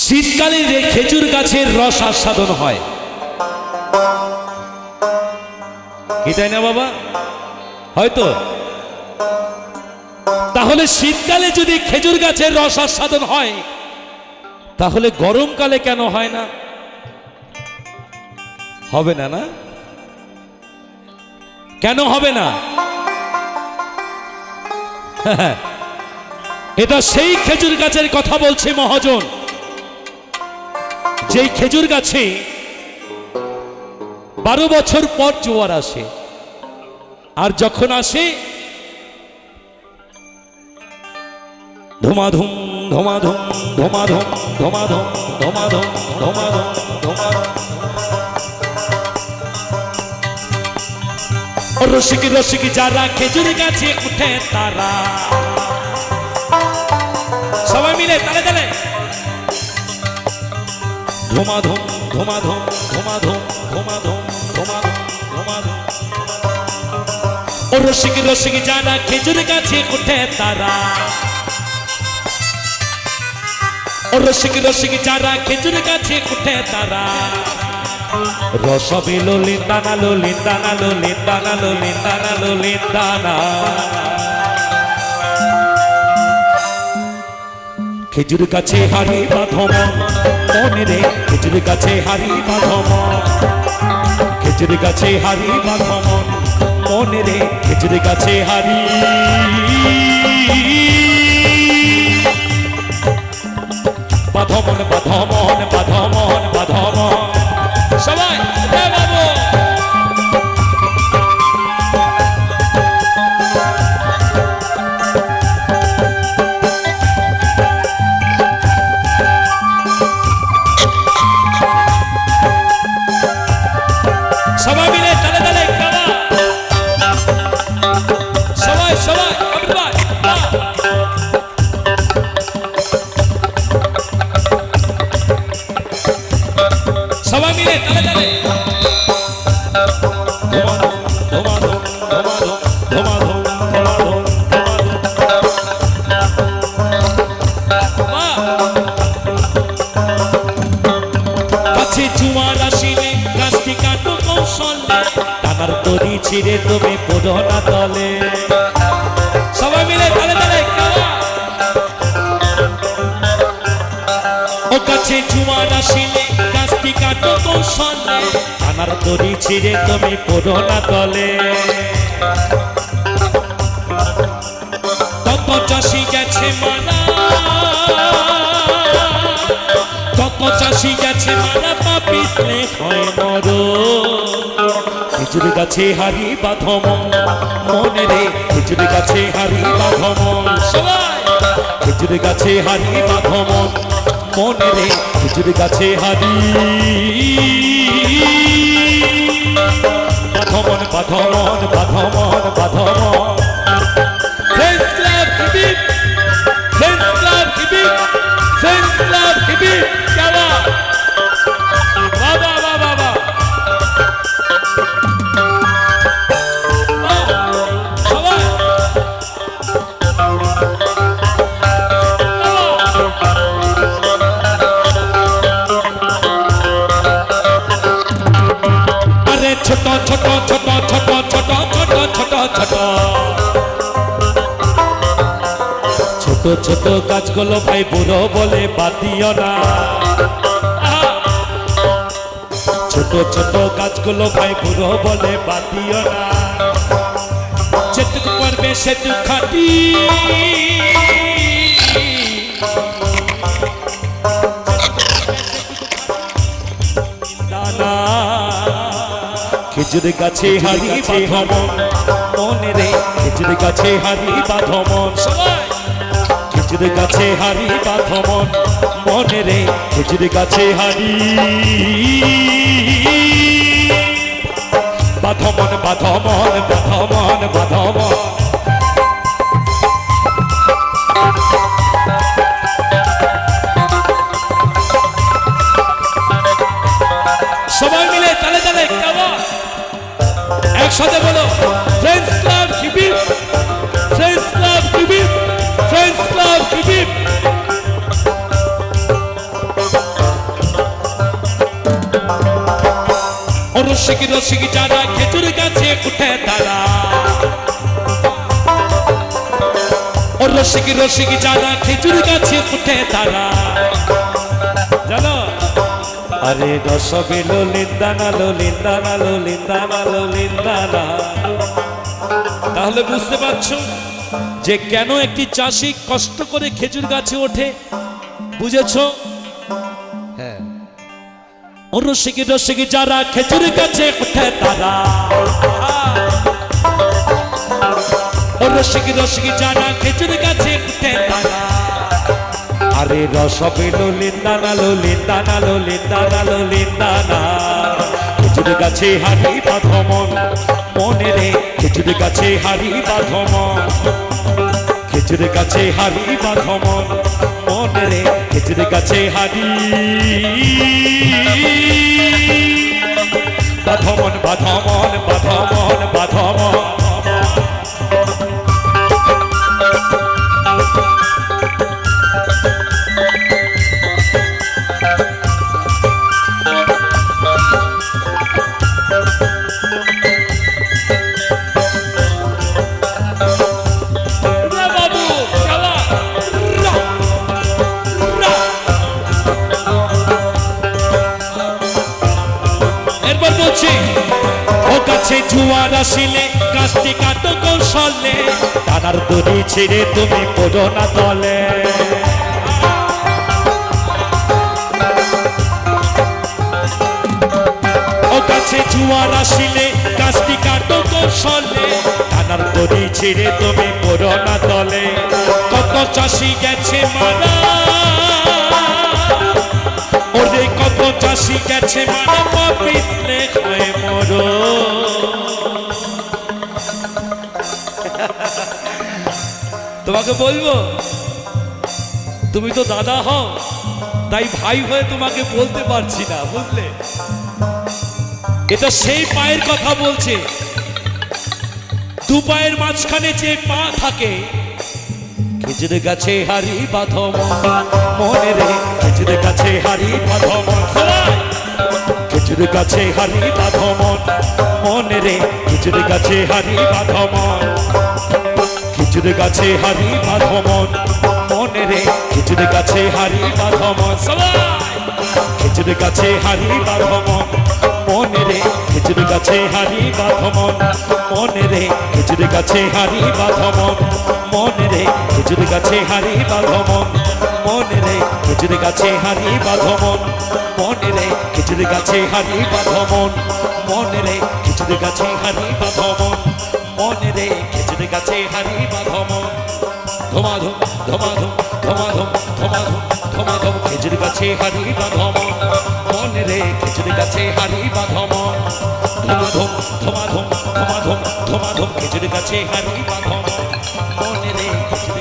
শীতকালে যে খেজুর গাছের রস আস্বাদন হয়, কি তাই না বাবা? হয়তো। তাহলে শীতকালে যদি খেজুর গাছের রস আস্বাদন হয়, তাহলে গরমকালে কেন হয় না? হবে না, না? কেন হবে না? এটা সেই খেজুর গাছের কথা বলছে মহাজন, যেই খেজুর গাছে 12 বছর পর জোয়ার আসে, আর যখন আসে ধুমাধুম ধুমাধুম ধুমাধুম ধুমাধুম ধুমাধুম ধুমাধুম ধুমাধুম। রসিক রসিক যারা খেজুর গাছে উঠে তারা সবাই মিলে তালে তালে ধুমাধুম ধুমাধুম ধুমাধুম ধুমাধুম ধুমাধুম ধুমাধুম। রসিক রসিক যারা খেজুর গাছে উঠে তারা, রসিক রসিক যারা খেজুর গাছে উঠে তারা, রসবে ললিতানা ললিতানা ললিতানা ললিতানা ললিতানা। খেজুর গাছে হারি বাঁধম মনে রে, খেজুর গাছে হারি বাঁধম, খেজুর গাছে হারি বাঁধম মনে রে, খেজুর গাছে হারি বাঁধমন বাঁধমন বাঁধমন বাঁধমন। সবাই বাবু সবাই মিলে তালে তালে সবাই সবাই সবাই মিলে তালে তালে কাছে জুয়ার আসিলে গাছটি কাটো কৌশলে, টানার তরি ছিঁড়ে তুমি পড়ো না তলে। সবাই মিলে তালে তালে ও কাছে জুয়ার আসিলে গাছটি কাটো কৌশলে, টানার তরি ছিঁড়ে তুমি পড়ো না তলে। কত চাষি গেছে মারা, কত চাষি গেছে মারা, পাপিসলে হয় মর। খেজুর গাছে হারি বাঁধম মনে রে, খেজুর গাছে হারি বাঁধম সবাই, খেজুর গাছে হারি বাঁধম মনে রে, খেজুর গাছে হারি বাঁধমন বাঁধমন বাঁধমন বাঁধমন। ফ্রেন্ডস ক্লাব হিবিব, ফ্রেন্ডস ক্লাব হিবিব, ফ্রেন্ডস ক্লাব হিবিব। বাবা বাবা বাবা বাবা সবাই আরে ছোট ছোট ছোট ছোট ছোট ছোট ছোট ছোট ছোট ছোট গাছগুলো ভাই বুড়ো বলে বাদ দিও না। ছোট ছোট গাছগুলো ভাই বুড়ো বলে বাদ দিও না। যেটুকু পারবে সেটুকু খাটি, খেজুর গাছে হারি বাঁধমন মনে রে, খেজুর গাছে হারি বাঁধমন সবাই, খেজুর গাছে হারি বাঁধমন মনে রে, খেজুর গাছে হারি বাঁধমন বাঁধমন বাঁধমন বাঁধমন। সবাই মিলে তালে তালে একসাথে বলো, ফ্রেন্ডস ক্লাব হিবিব, ফ্রেন্ডস ক্লাব হিবিব, ফ্রেন্ডস ক্লাব হিবিব। রসিক রসিক যারা খেজুর গাছে উঠে তারা, ও রসিক রসিক যারা খেজুর গাছে উঠে তারা, জানো আরে রসবে ললিন্দানা ললিন্দানা ললিন্দানা ললিন্দানা। তাহলে বুঝতে পারছো যে কেন একটি চাষি কষ্ট করে খেজুর গাছে ওঠে, বুঝেছো? হ্যাঁ, ও রসিক রসিক যারা খেজুর গাছে উঠে তারা, ও রসিক রসিক যারা খেজুর গাছে উঠে তারা, আরে রসবে ললিন্দানা ললিন্দানা ললিন্দানা ললিন্দানা। খেজুর গাছে হারি বাঁধমন মনে রে, খেজুর গাছে হারি বাঁধমন, খেজুর গাছে হারি বাঁধমন মনে রে, খেজুর গাছে হারি বাঁধমন বাঁধমন বাঁধমন বাঁধমন। ও গাছে জুয়ার আসিলে গাছটি কাটো কৌশলে, তারার দড়ি ছিঁড়ে তুমি পড়ো না তলে। ও গাছে জুয়ার আসিলে গাছটি কাটো কৌশলে, তারার দড়ি ছিঁড়ে তুমি পড়ো না তলে। কত চাষি গেছে মারা, ওরে কত চাষি গেছে মারা, পিছলে হয়ে মরো। তোমাকে বলবো, তুমি তো দাদা হও, তাই ভাই হয়ে তোমাকে বলতে পারছি না, বুঝলে? এটা সেই পায়ের কথা বলছে, দু পায়ের মাঝখানে যে পা থাকে। খেজুর গাছে হারি বাঁধমন মনে রে, খেজুর গাছে হারি বাঁধমন, খেজুর গাছে হারি বাঁধমন মনে রে, খেজুর গাছে হারি বাঁধমন, খেজুর গাছে হারি বাঁধমন মনে রে, খেজুর গাছে হারি বাঁধমন, খেজুর গাছে হারি বাঁধমন মনে রে, খেজুর গাছে হারি বাঁধমন মনে রে, খেজুর গাছে হারি বাঁধমন মনে রে, খেজুর গাছে হারি বাঁধমন মনে রে, খেজুর গাছে হারি বাঁধমন মনে রে, খেজুর গাছে হারি বাঁধমন মনে রে, খেজুর গাছে হারি বাঁধমন মনে রে, খেজুর গাছে হারি বাঁধমন। ধমাধম ধমাধম ধমাধম ধমাধম ধমাধম, খেজুর গাছে হারি বাঁধমন মনে রে, খেজুর গাছে হারি বাঁধমন। ধমাধম ধমাধম ধমাধম ধমাধম, খেজুর গাছে হারি বাঁধমন মনে রে, খেজুর